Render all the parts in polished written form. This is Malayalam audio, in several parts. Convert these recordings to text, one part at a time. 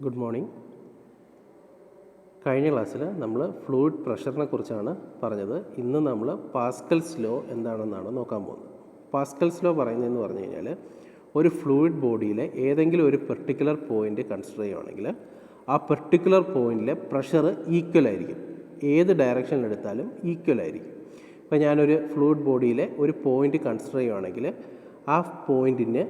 Good morning. കഴിഞ്ഞ ക്ലാസ്സിൽ നമ്മൾ ഫ്ലൂയിഡ് പ്രഷറിനെ കുറിച്ചാണ് പറഞ്ഞത്. ഇന്ന് നമ്മൾ പാസ്കൽസ് ലോ എന്താണെന്നാണ് നോക്കാൻ പോകുന്നത്. പാസ്കൽസ് ലോ പറയുന്നതെന്ന് പറഞ്ഞു കഴിഞ്ഞാൽ ഒരു ഫ്ലൂയിഡ് ബോഡിയിലെ ഏതെങ്കിലും ഒരു പെർട്ടിക്കുലർ പോയിൻ്റ് കൺസിഡർ ചെയ്യുകയാണെങ്കിൽ ആ പെർട്ടിക്കുലർ പോയിൻറ്റിലെ പ്രഷർ ഈക്വൽ ആയിരിക്കും. ഏത് ഡയറക്ഷനിലെടുത്താലും ഈക്വൽ ആയിരിക്കും. ഇപ്പോൾ ഞാനൊരു ഫ്ലൂയിഡ് ബോഡിയിലെ ഒരു പോയിൻ്റ് കൺസിഡർ ചെയ്യുകയാണെങ്കിൽ ആ പോയിൻറ്റിന്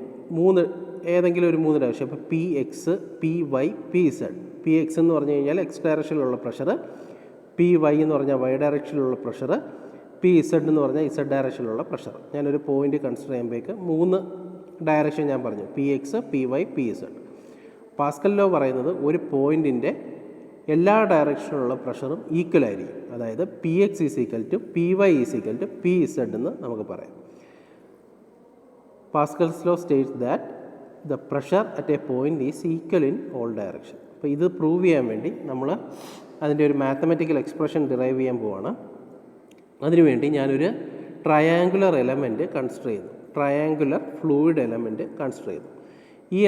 ഏതെങ്കിലും ഒരു മൂന്ന് ഡയറക്ഷൻ, ഇപ്പോൾ P X, P Y, P Z. P X എന്ന് പറഞ്ഞു കഴിഞ്ഞാൽ എക്സ് ഡയറക്ഷനിലുള്ള പ്രഷർ, പി വൈ എന്ന് പറഞ്ഞാൽ വൈ ഡയറക്ഷനിലുള്ള പ്രഷർ, പി ഇസഡ് എന്ന് പറഞ്ഞാൽ ഇസഡ് ഡയറക്ഷനിലുള്ള പ്രഷർ. ഞാനൊരു പോയിൻ്റ് കൺസിഡർ ചെയ്യുമ്പോഴേക്ക് മൂന്ന് ഡയറക്ഷൻ ഞാൻ പറഞ്ഞു, P X, P Y, P Z. Pascal law പറയുന്നത് ഒരു പോയിൻറ്റിൻ്റെ എല്ലാ ഡയറക്ഷനിലുള്ള പ്രഷറും ഈക്വൽ ആയിരിക്കും. അതായത് P X is equal to P Y is equal to P Z എന്ന് നമുക്ക് പറയാം. Pascal's law states that the pressure at a point is equal in all direction. അപ്പോൾ ഇത് പ്രൂവ് ചെയ്യാൻ വേണ്ടി നമ്മൾ അതിൻ്റെ ഒരു മാത്തമാറ്റിക്കൽ എക്സ്പ്രഷൻ ഡിറൈവ് ചെയ്യാൻ പോവാണ്. അതിനുവേണ്ടി ഞാനൊരു ട്രയാങ്കുലർ എലമെൻറ്റ് കൺസിഡർ ചെയ്തു. ട്രയാങ്കുലർ ഫ്ലൂയിഡ് എലമെൻറ്റ് കൺസിഡർ ചെയ്തു. ഈ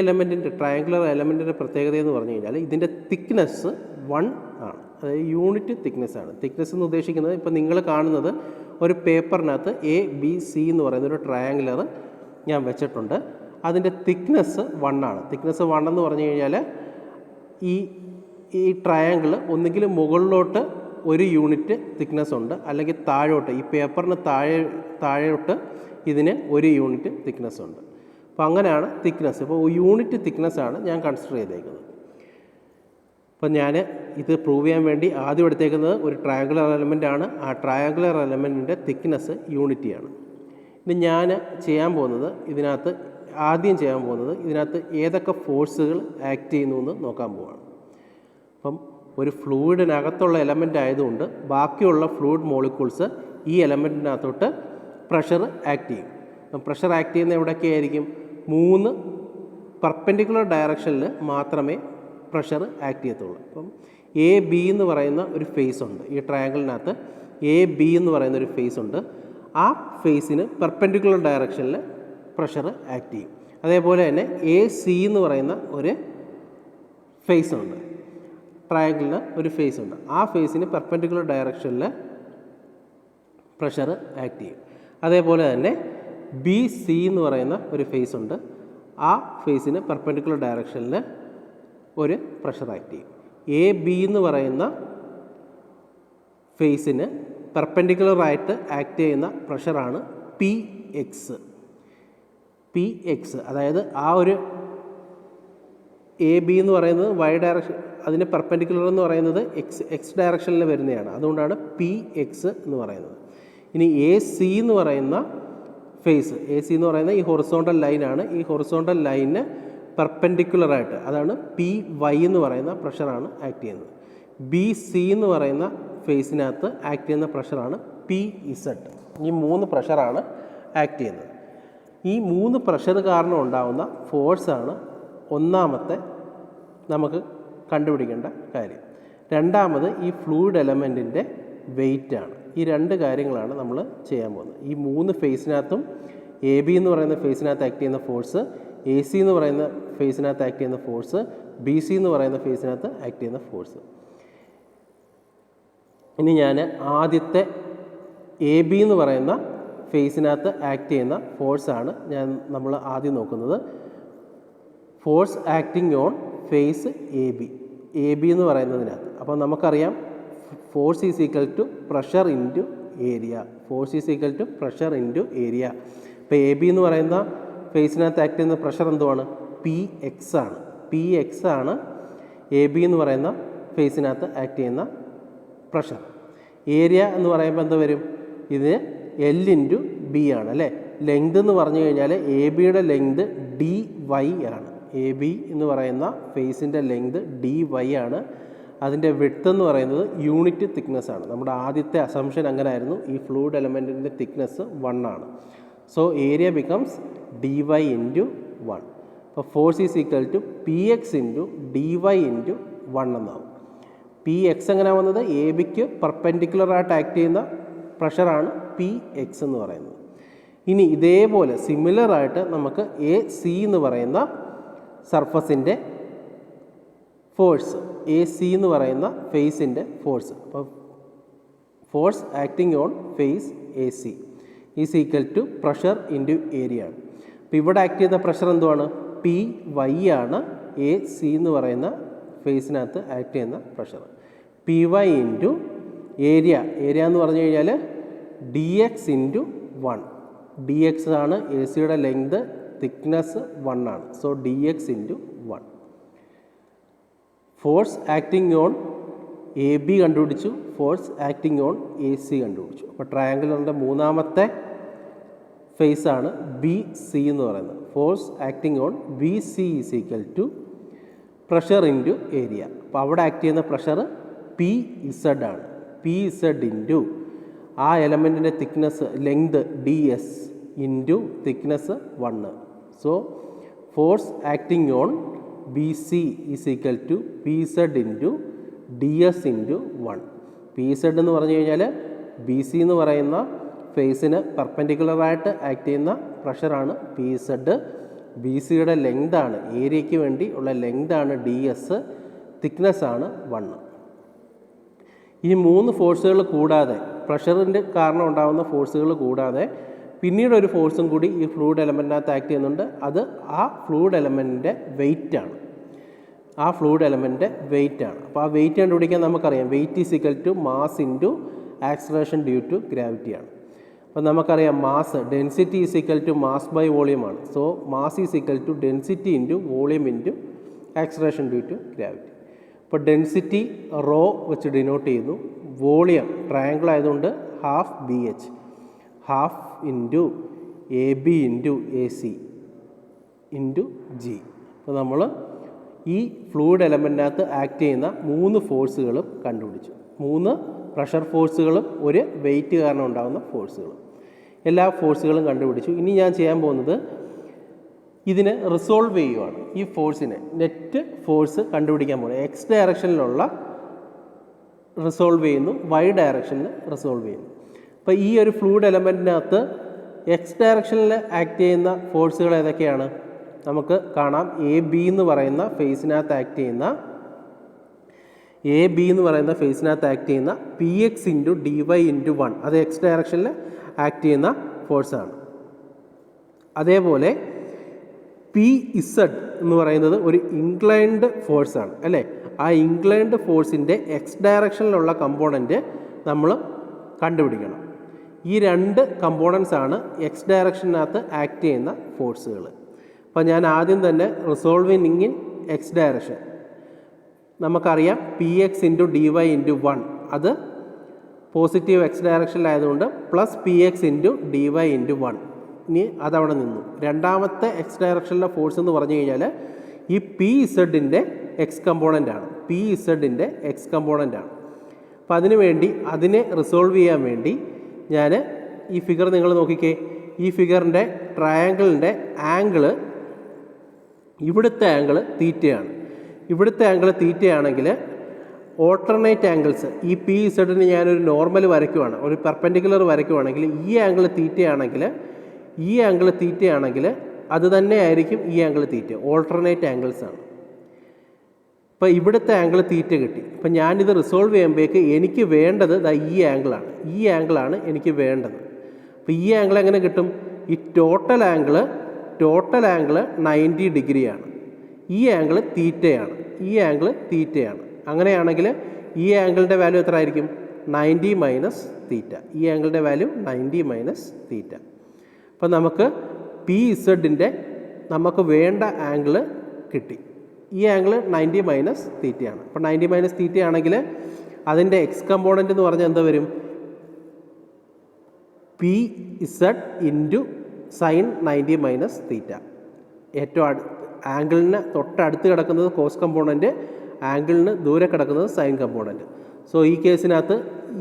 ട്രയാങ്കുലർ എലമെൻറ്റിൻ്റെ പ്രത്യേകത എന്ന് പറഞ്ഞു കഴിഞ്ഞാൽ ഇതിൻ്റെ തിക്നെസ് 1 ആണ്. അതായത് യൂണിറ്റ് തിക്നെസ് ആണ്. തിക്നെസ് എന്ന് ഉദ്ദേശിക്കുന്നത് ഇപ്പോൾ നിങ്ങൾ കാണുന്നത് ഒരു പേപ്പറിനകത്ത് ABC എന്ന് പറയുന്ന ഒരു ട്രയാങ്കുലർ ഞാൻ വെച്ചിട്ടുണ്ട്. അതിൻ്റെ തിക്നെസ് 1 ആണ്. തിക്നെസ് 1 എന്ന് പറഞ്ഞു കഴിഞ്ഞാൽ ഈ ട്രയാങ്കിൾ ഒന്നുകിൽ മുകളിലോട്ട് ഒരു യൂണിറ്റ് തിക്നെസ് ഉണ്ട്, അല്ലെങ്കിൽ താഴോട്ട് ഈ പേപ്പറിന് താഴോട്ട് ഇതിന് ഒരു യൂണിറ്റ് തിക്നെസ് ഉണ്ട്. അപ്പോൾ അങ്ങനെയാണ് തിക്നെസ്. ഇപ്പോൾ യൂണിറ്റ് തിക്നെസ്സാണ് ഞാൻ കൺസിഡർ ചെയ്തേക്കുന്നത്. അപ്പോൾ ഞാൻ ഇത് പ്രൂവ് ചെയ്യാൻ വേണ്ടി ആദ്യം എടുത്തേക്കുന്നത് ഒരു ട്രയാങ്കുലർ എലമെൻ്റ് ആണ്. ആ ട്രയാങ്കുലർ എലമെൻറ്റിൻ്റെ തിക്നെസ് യൂണിറ്റിയാണ്. ഇനി ഞാൻ ആദ്യം ചെയ്യാൻ പോകുന്നത് ഇതിനകത്ത് ഏതൊക്കെ ഫോഴ്സുകൾ ആക്ട് ചെയ്യുന്നു എന്ന് നോക്കാൻ പോവുകയാണ്. അപ്പം ഒരു ഫ്ലൂയിഡിനകത്തുള്ള എലമെൻ്റ് ആയതുകൊണ്ട് ബാക്കിയുള്ള ഫ്ലൂയിഡ് മോളിക്യൂൾസ് ഈ എലമെൻറ്റിനകത്തോട്ട് പ്രഷർ ആക്ട് ചെയ്യും. അപ്പം പ്രഷർ ആക്ട് ചെയ്യുന്ന എവിടെയൊക്കെ ആയിരിക്കും? 3 പെർപെൻഡിക്കുലർ ഡയറക്ഷനിൽ മാത്രമേ പ്രഷർ ആക്ട് ചെയ്യത്തുള്ളൂ. അപ്പം AB എന്ന് പറയുന്ന ഒരു ഫേസ് ഉണ്ട്. ഈ ട്രയാങ്കിളിനകത്ത് AB എന്ന് പറയുന്ന ഒരു ഫേസ് ഉണ്ട്. ആ ഫേസിന് പെർപെൻഡിക്കുലർ ഡയറക്ഷനിൽ പ്രഷർ ആക്ട് ചെയ്യും. അതേപോലെ തന്നെ AC എന്ന് പറയുന്ന ഒരു ഫേസ് ഉണ്ട്. ട്രയാങ്കിളിന് ഒരു ഫേസ് ഉണ്ട്. ആ ഫേസിന് പെർപെൻഡിക്കുലർ ഡയറക്ഷനിൽ പ്രഷർ ആക്ട് ചെയ്യും. അതേപോലെ തന്നെ BC എന്ന് പറയുന്ന ഒരു ഫേസ് ഉണ്ട്. ആ ഫേസിന് പെർപെൻഡിക്കുലർ ഡയറക്ഷനിൽ ഒരു പ്രഷർ ആക്ട് ചെയ്യും. AB എന്ന് പറയുന്ന ഫേസിന് പെർപെൻഡിക്കുലറായിട്ട് ആക്ട് ചെയ്യുന്ന പ്രഷറാണ് PX. അതായത് ആ ഒരു AB എന്ന് പറയുന്നത് വൈ ഡയറക്ഷൻ, അതിന് പെർപെൻഡിക്കുലർ എന്ന് പറയുന്നത് എക്സ് ഡയറക്ഷനിൽ വരുന്നതാണ്. അതുകൊണ്ടാണ് PX എന്ന് പറയുന്നത്. ഇനി AC എന്ന് പറയുന്ന ഫേസ്, AC എന്ന് പറയുന്ന ഈ ഹൊറിസോണ്ടൽ ലൈനാണ്. ഈ ഹൊറിസോണ്ടൽ ലൈനിന് പെർപെൻഡിക്കുലറായിട്ട്, അതാണ് PY എന്ന് പറയുന്ന പ്രഷറാണ് ആക്ട് ചെയ്യുന്നത്. BC എന്ന് പറയുന്ന ഫേസിനകത്ത് ആക്ട് ചെയ്യുന്ന പ്രഷറാണ് PZ. ഈ 3 പ്രഷറാണ് ആക്ട് ചെയ്യുന്നത്. ഈ 3 പ്രഷർ കാരണം ഉണ്ടാകുന്ന ഫോഴ്സാണ് ഒന്നാമത്തെ നമുക്ക് കണ്ടുപിടിക്കേണ്ട കാര്യം. രണ്ടാമത് ഈ ഫ്ലൂയിഡ് എലമെൻറ്റിൻ്റെ വെയ്റ്റാണ്. ഈ 2 കാര്യങ്ങളാണ് നമ്മൾ ചെയ്യാൻ പോകുന്നത്. ഈ 3 ഫേസിനകത്തും AB എന്ന് പറയുന്ന ഫേസിനകത്ത് ആക്ട് ചെയ്യുന്ന ഫോഴ്സ്, AC എന്ന് പറയുന്ന ഫേസിനകത്ത് ആക്ട് ചെയ്യുന്ന ഫോഴ്സ്, BC എന്ന് പറയുന്ന ഫേസിനകത്ത് ആക്ട് ചെയ്യുന്ന ഫോഴ്സ്. ഇനി ഞാൻ ആദ്യത്തെ AB എന്ന് പറയുന്ന ഫേസിനകത്ത് ആക്ട് ചെയ്യുന്ന ഫോഴ്സാണ് നമ്മൾ ആദ്യം നോക്കുന്നത്. Force acting on face AB എന്ന് പറയുന്നതിനകത്ത്. അപ്പോൾ നമുക്കറിയാം force is equal to pressure into area. Force is equal to pressure into area. ഇപ്പോൾ AB എന്ന് പറയുന്ന ഫേസിനകത്ത് ആക്ട് ചെയ്യുന്ന പ്രഷർ എന്തുവാണ്? PX ആണ്. PX ആണ് AB എന്ന് പറയുന്ന ഫേസിനകത്ത് ആക്ട് ചെയ്യുന്ന പ്രഷർ. ഏരിയ എന്ന് പറയുമ്പോൾ എന്താ വരും? ഇത് L ഇൻറ്റു B ആണ് അല്ലേ. ലെങ്ത് എന്ന് പറഞ്ഞു കഴിഞ്ഞാൽ ABയുടെ ലെങ്ത് DY ആണ്. AB എന്ന് പറയുന്ന ഫേസിൻ്റെ ലെങ്ത് DY ആണ്. അതിൻ്റെ വിഡ്ത്ത് എന്ന് പറയുന്നത് യൂണിറ്റ് തിക്നെസ് ആണ്. നമ്മുടെ ആദ്യത്തെ അസംഷൻ അങ്ങനെ ആയിരുന്നു. ഈ ഫ്ലൂയിഡ് എലമെൻറ്റിൻ്റെ തിക്നെസ് 1 ആണ്. So area becomes DY into 1. അപ്പോൾ force is equal to PX into DY into 1 എന്നാവും. PX എങ്ങനെ വന്നത്? ABക്ക് പെർപെൻഡിക്കുലറായിട്ട് ആക്ട് ചെയ്യുന്ന പ്രഷറാണ് PX എന്ന് പറയുന്നത്. ഇനി ഇതേപോലെ സിമിലറായിട്ട് നമുക്ക് AC എന്ന് പറയുന്ന സർഫസിൻ്റെ ഫോഴ്സ് എ സി എന്ന് പറയുന്ന ഫേസിൻ്റെ ഫോഴ്സ്. അപ്പോൾ force acting on face A C is equal to pressure into area ആണ്. അപ്പോൾ ഇവിടെ ആക്ട് ചെയ്യുന്ന പ്രഷർ എന്തുവാണ്? പി വൈ ആണ് എ സി എന്ന് പറയുന്ന ഫേസിനകത്ത് ആക്ട് ചെയ്യുന്ന pressure. P Y into area എന്ന് പറഞ്ഞു കഴിഞ്ഞാൽ D X into 1. D X ആണ് എ സിയുടെ ലെങ്ത്, തിക്നെസ് 1 ആണ്. So D X into 1. Force acting on A B കണ്ടുപിടിച്ചു, force acting on A C കണ്ടുപിടിച്ചു. അപ്പോൾ ട്രയാങ്കിളിൻ്റെ മൂന്നാമത്തെ ഫേസാണ് ബി സി എന്ന് പറയുന്നത്. Force acting on B C is equal to pressure into area. അപ്പോൾ അവിടെ ആക്ട് ചെയ്യുന്ന പ്രഷർ പി ഇസഡ് ആണ്. പി ഇസഡ് ഇൻറ്റു ആ എലമെൻറ്റിൻ്റെ thickness length D S into thickness 1. So force acting on B C is equal to P Z into D S into 1. P Z എന്ന് പറഞ്ഞു കഴിഞ്ഞാൽ ബി സി എന്ന് പറയുന്ന ഫേസിന് പെർപെൻഡിക്കുലറായിട്ട് ആക്ട് ചെയ്യുന്ന പ്രഷറാണ് പി ഇസഡ്. ബി സിയുടെ ലെങ്താണ്, ഏരിയയ്ക്ക് വേണ്ടി ഉള്ള ലെങ്താണ് ഡി എസ്, തിക്നെസ്സാണ് 1. ഈ 3 ഫോഴ്സുകൾ കൂടാതെ, പ്രഷറിൻ്റെ കാരണം ഉണ്ടാകുന്ന ഫോഴ്സുകൾ കൂടാതെ പിന്നീട് ഒരു ഫോഴ്സും കൂടി ഈ ഫ്ലൂയിഡ് എലമെൻറ്റിനകത്ത് ആക്ട് ചെയ്യുന്നുണ്ട്. അത് ആ ഫ്ലൂയിഡ് എലമെൻറ്റിൻ്റെ വെയിറ്റാണ്. അപ്പോൾ ആ വെയിറ്റ് കണ്ടുപിടിക്കാൻ നമുക്കറിയാം weight is equal to mass into acceleration due to ഗ്രാവിറ്റിയാണ്. അപ്പോൾ നമുക്കറിയാം mass density is equal to mass by volume ആണ്. So mass is equal to density into volume into acceleration due to gravity. ഇപ്പോൾ ഡെൻസിറ്റി റോ വെച്ച് ഡിനോട്ട് ചെയ്യുന്നു. വോളിയം ട്രയാങ്കിൾ ആയതുകൊണ്ട് half B H, half into A B into A C into G. അപ്പോൾ നമ്മൾ ഈ ഫ്ലൂയിഡ് എലമെൻറ്റിനകത്ത് ആക്ട് ചെയ്യുന്ന 3 ഫോഴ്സുകളും കണ്ടുപിടിച്ചു. 3 പ്രഷർ ഫോഴ്സുകളും ഒരു വെയിറ്റ് കാരണം ഉണ്ടാകുന്ന ഫോഴ്സുകളും, എല്ലാ ഫോഴ്സുകളും കണ്ടുപിടിച്ചു. ഇനി ഞാൻ ചെയ്യാൻ പോകുന്നത് ഇതിനെ റിസോൾവ് ചെയ്യുവാണ്. ഈ ഫോഴ്സിനെ നെറ്റ് ഫോഴ്സ് കണ്ടുപിടിക്കാൻ പോകുന്നത് എക്സ് ഡയറക്ഷനിലുള്ള റിസോൾവ് ചെയ്യുന്നു, വൈ ഡയറക്ഷനിൽ റിസോൾവ് ചെയ്യുന്നു. അപ്പോൾ ഈ ഒരു ഫ്ലൂയിഡ് എലമെൻറ്റിനകത്ത് എക്സ് ഡയറക്ഷനിൽ ആക്ട് ചെയ്യുന്ന ഫോഴ്സുകൾ ഏതൊക്കെയാണ്? നമുക്ക് കാണാം. എ ബി എന്ന് പറയുന്ന ഫേസിനകത്ത് ആക്ട് ചെയ്യുന്ന P X into D Y into 1, അത് എക്സ് ഡയറക്ഷനിൽ ആക്ട് ചെയ്യുന്ന ഫോഴ്സാണ്. അതേപോലെ പി ഇസഡ് എന്ന് പറയുന്നത് ഒരു ഇൻക്ലൈൻഡ് ഫോഴ്സാണ് അല്ലേ. ആ ഇൻക്ലൈൻഡ് ഫോഴ്സിൻ്റെ എക്സ് ഡയറക്ഷനിലുള്ള കമ്പോണൻറ്റ് നമ്മൾ കണ്ടുപിടിക്കണം. ഈ 2 കമ്പോണൻസ് ആണ് എക്സ് ഡയറക്ഷനകത്ത് ആക്ട് ചെയ്യുന്ന ഫോഴ്സുകൾ. അപ്പോൾ ഞാൻ ആദ്യം തന്നെ റിസോൾവിങ് ഇൻ എക്സ് ഡയറക്ഷൻ നമുക്കറിയാം P X into D Y into 1, അത് പോസിറ്റീവ് എക്സ് ഡയറക്ഷനിലായതുകൊണ്ട് plus P X into D Y into 1. ഇനി അതവിടെ നിന്നു. രണ്ടാമത്തെ എക്സ് ഡയറക്ഷനിലെ ഫോഴ്സ് എന്ന് പറഞ്ഞു കഴിഞ്ഞാൽ ഈ പി ഇസഡിൻ്റെ എക്സ് കമ്പോണൻ്റ് ആണ്. അപ്പോൾ അതിനെ റിസോൾവ് ചെയ്യാൻ വേണ്ടി ഞാൻ ഈ ഫിഗർ നിങ്ങൾ നോക്കിക്കേ. ഈ ഫിഗറിൻ്റെ ട്രയാങ്കിളിൻ്റെ ആംഗിള്, ഇവിടുത്തെ ആംഗിള് തീറ്റയാണെങ്കിൽ ഓൾട്ടർനേറ്റ് ആംഗിൾസ്, ഈ പി ഇസഡിന് ഞാനൊരു നോർമൽ വരയ്ക്കുവാണ്, ഒരു പെർപെൻഡിക്കുലർ വരയ്ക്കുവാണെങ്കിൽ ഈ ആംഗിൾ തീറ്റയാണെങ്കിൽ അത് തന്നെ ആയിരിക്കും ഈ ആംഗിൾ തീറ്റ. ഓൾട്ടർനേറ്റ് ആംഗിൾസ് ആണ്. ഇപ്പോൾ ഇവിടുത്തെ ആംഗിൾ തീറ്റ കിട്ടി. അപ്പം ഞാനിത് റിസോൾവ് ചെയ്യുമ്പോഴേക്ക് എനിക്ക് വേണ്ടത് ഈ ആംഗിളാണ് എനിക്ക് വേണ്ടത്. അപ്പോൾ ഈ ആംഗിൾ എങ്ങനെ കിട്ടും? ഈ ടോട്ടൽ ആംഗിള് 90 ഡിഗ്രിയാണ്. ഈ ആംഗിൾ തീറ്റയാണ്. അങ്ങനെയാണെങ്കിൽ ഈ ആംഗിളിൻ്റെ വാല്യൂ എത്ര ആയിരിക്കും? 90 മൈനസ് തീറ്റ. ഈ ആംഗിളിൻ്റെ വാല്യൂ 90 മൈനസ് തീറ്റ. അപ്പോൾ നമുക്ക് പി ഇസഡിൻ്റെ നമുക്ക് വേണ്ട ആംഗിള് കിട്ടി. ഈ ആംഗിൾ 90 മൈനസ് തീറ്റയാണ്. അപ്പോൾ 90 മൈനസ് തീറ്റയാണെങ്കിൽ അതിൻ്റെ എക്സ് കമ്പോണൻ്റ് എന്ന് പറഞ്ഞാൽ എന്താ വരും? P Z into sine 90 minus തീറ്റ. ഏറ്റവും ആംഗിളിന് തൊട്ടടുത്ത് കിടക്കുന്നത് കോസ് കമ്പോണൻറ്റ്, ആംഗിളിന് ദൂരെ കിടക്കുന്നത് സൈൻ കമ്പോണൻറ്റ്. സോ ഈ കേസിനകത്ത്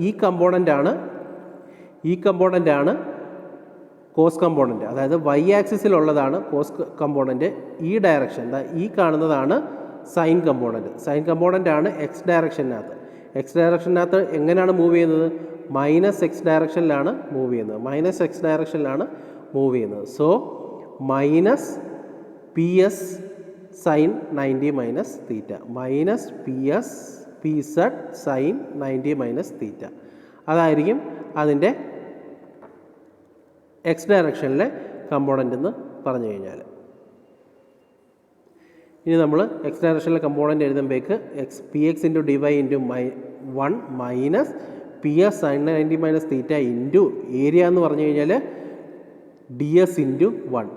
ഈ കമ്പോണൻ്റാണ് കോസ് കമ്പോണൻറ്റ്, അതായത് വൈ ആക്സിസിലുള്ളതാണ് കോസ് കമ്പോണൻറ്റ്. ഈ ഡയറക്ഷൻ ഈ കാണുന്നതാണ് സൈൻ കമ്പോണൻ്റ് ആണ് എക്സ് ഡയറക്ഷനകത്ത് എങ്ങനെയാണ് മൂവ് ചെയ്യുന്നത്? മൈനസ് എക്സ് ഡയറക്ഷനിലാണ് മൂവ് ചെയ്യുന്നത്. So minus P S sine 90 minus theta minus P Z sine 90 minus theta. അതായിരിക്കും അതിൻ്റെ എക്സ് ഡയറക്ഷനിലെ കമ്പോണൻ്റ് എന്ന് പറഞ്ഞു കഴിഞ്ഞാൽ. ഇനി നമ്മൾ എക്സ് ഡയറക്ഷനിലെ കമ്പോണൻ്റ് എഴുതുമ്പോഴേക്ക് P X into D Y into 1 minus P S sine 90 minus theta into area എന്ന് പറഞ്ഞു കഴിഞ്ഞാൽ ഡി എസ് ഇൻറ്റു 1,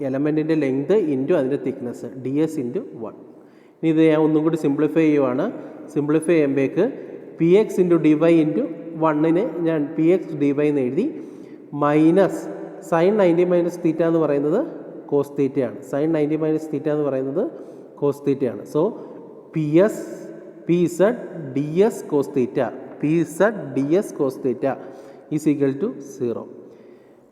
എലമെൻറ്റിൻ്റെ ലെങ്ത് ഇൻറ്റു അതിൻ്റെ തിക്നെസ് ഡി എസ് ഇൻറ്റു 1. ഇനി ഇത് ഞാൻ ഒന്നും കൂടി സിംപ്ലിഫൈ ചെയ്യുവാണ്. സിംപ്ലിഫൈ ചെയ്യുമ്പോഴേക്ക് P X into D Y into 1 ഞാൻ പി എക്സ് ഡി വൈ എന്ന് എഴുതി മൈനസ് സൈൻ 90 മൈനസ് തീറ്റ എന്ന് പറയുന്നത് കോസ് തീറ്റയാണ്. സൈൻ 90 മൈനസ് തീറ്റ എന്ന് പറയുന്നത് കോസ് തീറ്റയാണ്. So P Z D S cos theta P Z D S cos theta is equal to 0.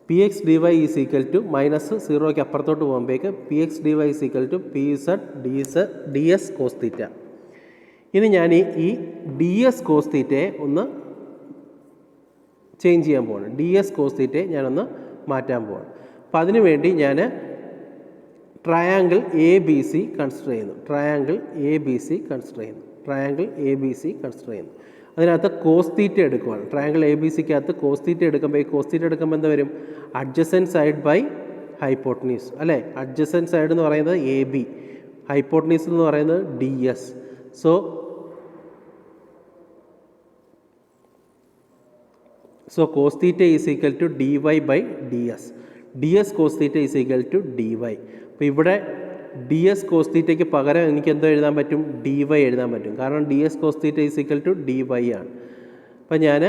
P X D Y is equal to minus 0ക്ക് അപ്പുറത്തോട്ട് പോകുമ്പോഴേക്ക് P X D Y is equal to P Z D S cos theta. ഇനി ഞാൻ ഈ ഡി എസ് കോസ് തീറ്റയെ ഒന്ന് ചേഞ്ച് ചെയ്യാൻ പോവാണ്. ഡി എസ് കോസ് തീറ്റയെ ഞാനൊന്ന് മാറ്റാൻ പോവാണ്. അപ്പം അതിനു വേണ്ടി ഞാൻ triangle A B C consider ചെയ്യുന്നു. Triangle A B C consider ചെയ്യുന്നു. അതിനകത്ത് കോസ് തീറ്റ എടുക്കുവാണ്. ട്രയാങ്കിൾ എ ബി സിക്കകത്ത് കോസ് തീറ്റ എടുക്കുമ്പോൾ ഈ കോസ് തീറ്റ എടുക്കുമ്പോൾ എന്താ വരും? അഡ്ജസൻറ്റ് സൈഡ് ബൈ ഹൈപ്പോട്ടനീസ് അല്ലേ? അഡ്ജസൻറ്റ് സൈഡ് എന്ന് പറയുന്നത് എ ബി, ഹൈപ്പോട്ടനീസ് എന്ന് പറയുന്നത് D S. So cos theta is equal to D Y by D S. D S cos theta is equal to D Y. അപ്പോൾ ഇവിടെ ഡി എസ് കോസ് തീറ്റയ്ക്ക് പകരം എനിക്ക് എന്തോ എഴുതാൻ പറ്റും? ഡി വൈ എഴുതാൻ പറ്റും. കാരണം D S cos theta is equal to D Y ആണ്. അപ്പം ഞാൻ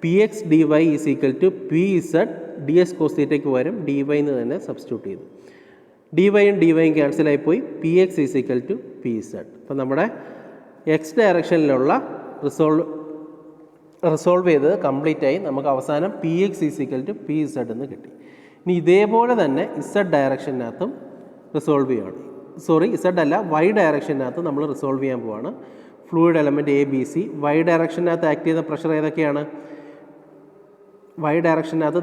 P X D Y is equal to P Z D S cos തീറ്റയ്ക്ക് പകരം ഡി വൈ എന്ന് തന്നെ സബ്സ്റ്റിറ്റ്യൂട്ട് ചെയ്തു. ഡി വൈയും ഡി വൈയും ക്യാൻസലായിപ്പോയി. P X is equal to P Z. അപ്പം നമ്മുടെ എക്സ് ഡയറക്ഷനിലുള്ള റിസോൾവ് ചെയ്തത് കംപ്ലീറ്റ് ആയി. നമുക്ക് അവസാനം P X is equal to P Z എന്ന് കിട്ടി. ഇനി ഇതേപോലെ തന്നെ ഇസഡ് ഡയറക്ഷനകത്തും റിസോൾവ് ചെയ്യുകയാണ്. ഇസഡ് അല്ല, വൈ ഡയറക്ഷനകത്ത് നമ്മൾ റിസോൾവ് ചെയ്യാൻ പോവാണ്. Fluid element A B C. Y ഡയറക്ഷനകത്ത് ആക്ട് ചെയ്യുന്ന പ്രഷർ ഏതൊക്കെയാണ്? വൈ ഡയറക്ഷനകത്ത്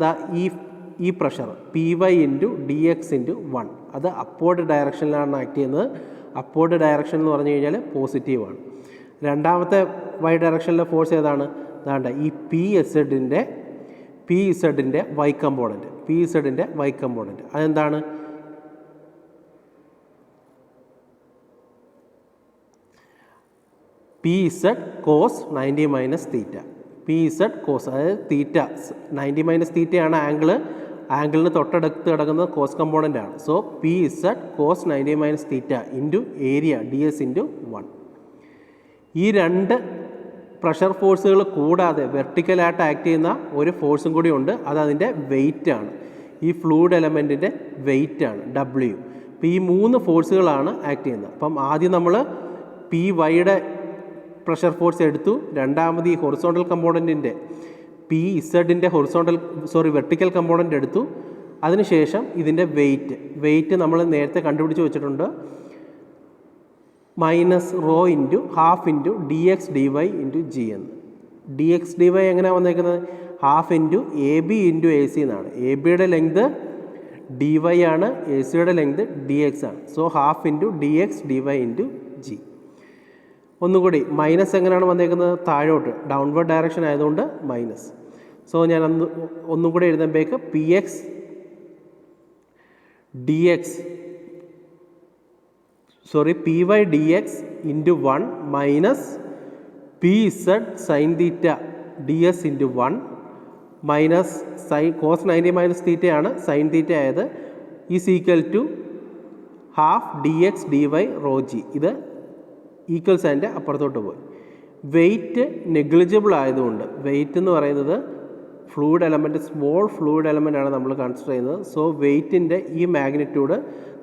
ഈ pressure P Y into D X into 1 അത് അപ്വേർഡ് ഡയറക്ഷനിലാണ് ആക്ട് ചെയ്യുന്നത്. അപ്വേർഡ് ഡയറക്ഷൻ എന്ന് പറഞ്ഞു കഴിഞ്ഞാൽ പോസിറ്റീവാണ്. രണ്ടാമത്തെ വൈ ഡയറക്ഷനിലെ ഫോഴ്സ് ഏതാണ്? അതാണ്ട് ഈ പി ഇസഡിൻ്റെ വൈ കമ്പോണൻറ്റ്. അതെന്താണ്? P Z cos 90 minus theta. P Z cos, അതായത് തീറ്റ 90 മൈനസ് തീറ്റയാണ് ആംഗിളിന് തൊട്ടടുത്ത് കിടക്കുന്നത് കോസ് കമ്പോണൻ്റ് ആണ്. So P Z cos 90 minus theta into area D S into 1. ഈ രണ്ട് പ്രഷർ ഫോഴ്സുകൾ കൂടാതെ വെർട്ടിക്കലായിട്ട് ആക്ട് ചെയ്യുന്ന ഒരു ഫോഴ്സും കൂടി ഉണ്ട്. അതതിൻ്റെ വെയിറ്റാണ്. ഈ ഫ്ലൂയിഡ് എലമെൻറ്റിൻ്റെ വെയിറ്റാണ് ഡബ്ല്യു. അപ്പോൾ ഈ 3 ഫോഴ്സുകളാണ് ആക്ട് ചെയ്യുന്നത്. അപ്പം ആദ്യം നമ്മൾ പി വൈയുടെ പ്രഷർ ഫോഴ്സ് എടുത്തു. രണ്ടാമത് ഈ ഹൊറിസോണ്ടൽ കമ്പോണൻറ്റിൻ്റെ പി ഇസഡിൻ്റെ വെർട്ടിക്കൽ കമ്പോണൻ്റ് എടുത്തു. അതിനുശേഷം ഇതിൻ്റെ വെയിറ്റ് നമ്മൾ നേരത്തെ കണ്ടുപിടിച്ച് വെച്ചിട്ടുണ്ട്. Minus rho into half into D X D Y into G എന്ന്. ഡി എക്സ് ഡി വൈ എങ്ങനെയാണ് വന്നേക്കുന്നത്? Half into A B into A C എന്നാണ്. എ ബിയുടെ ലെങ്ത് ഡി വൈ ആണ്, എ സിയുടെ ലെങ്ത് ഡി എക്സ് ആണ്. So half into D X D Y into G. ഒന്നുകൂടി മൈനസ് എങ്ങനെയാണ് വന്നേക്കുന്നത്? താഴോട്ട് ഡൗൺവേർഡ് ഡയറക്ഷൻ ആയതുകൊണ്ട് മൈനസ്. സോ ഞാൻ ഒന്നും കൂടി എഴുതുമ്പോഴേക്ക് P X D X P Y D X into 1 minus P Z sine theta D S into 1 minus cos 90 minus തീറ്റയാണ് സൈൻ തീറ്റ ആയത് is equal to half D X D Y rho G. ഇത് ഈക്വൽ സൈൻ്റെ അപ്പുറത്തോട്ട് പോയി. വെയിറ്റ് നെഗ്ലിജിബിൾ ആയതുകൊണ്ട്, വെയിറ്റ് എന്ന് പറയുന്നത് fluid element, small fluid element ആണ് നമ്മൾ കൺസിഡർ ചെയ്യുന്നത്. സോ വെയിറ്റിൻ്റെ ഈ മാഗ്നിറ്റ്യൂഡ്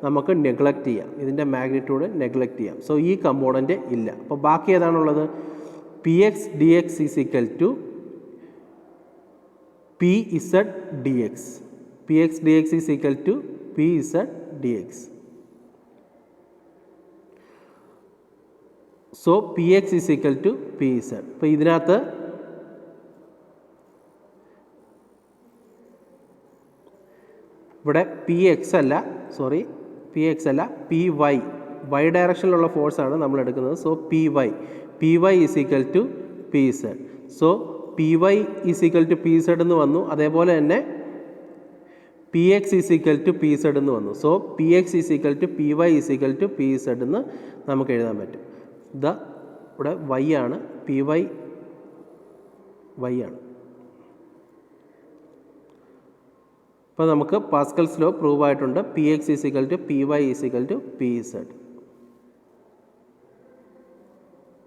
നമുക്ക് നെഗ്ലക്റ്റ് ചെയ്യാം. ഇതിൻ്റെ മാഗ്നിറ്റ്യൂഡ് നെഗ്ലക്റ്റ് ചെയ്യാം. സോ ഈ കമ്പോണൻ്റ് ഇല്ല. അപ്പോൾ ബാക്കി ഏതാണുള്ളത്? P X D X is equal to P Z D X. P X D X is equal to P Z D X. So P X is equal to P Z. അപ്പോൾ ഇതിനകത്ത് ഇവിടെ പി എക്സ് അല്ല, പി വൈ വൈ ഡയറക്ഷനിലുള്ള ഫോഴ്സാണ് നമ്മൾ എടുക്കുന്നത്. So P Y is equal to P Z. So P Y is equal to P Z എന്ന് വന്നു. അതേപോലെ തന്നെ P X is equal to P Z എന്ന് വന്നു. So P X is equal to P Y is equal to P Z എന്ന് നമുക്ക് എഴുതാൻ പറ്റും. ഇവിടെ വൈ ആണ്, പി വൈ ആണ്. അപ്പോൾ നമുക്ക് പാസ്കൽസ് ലോ പ്രൂവ് ആയിട്ടുണ്ട്. P X is equal to P Y is equal to P Z.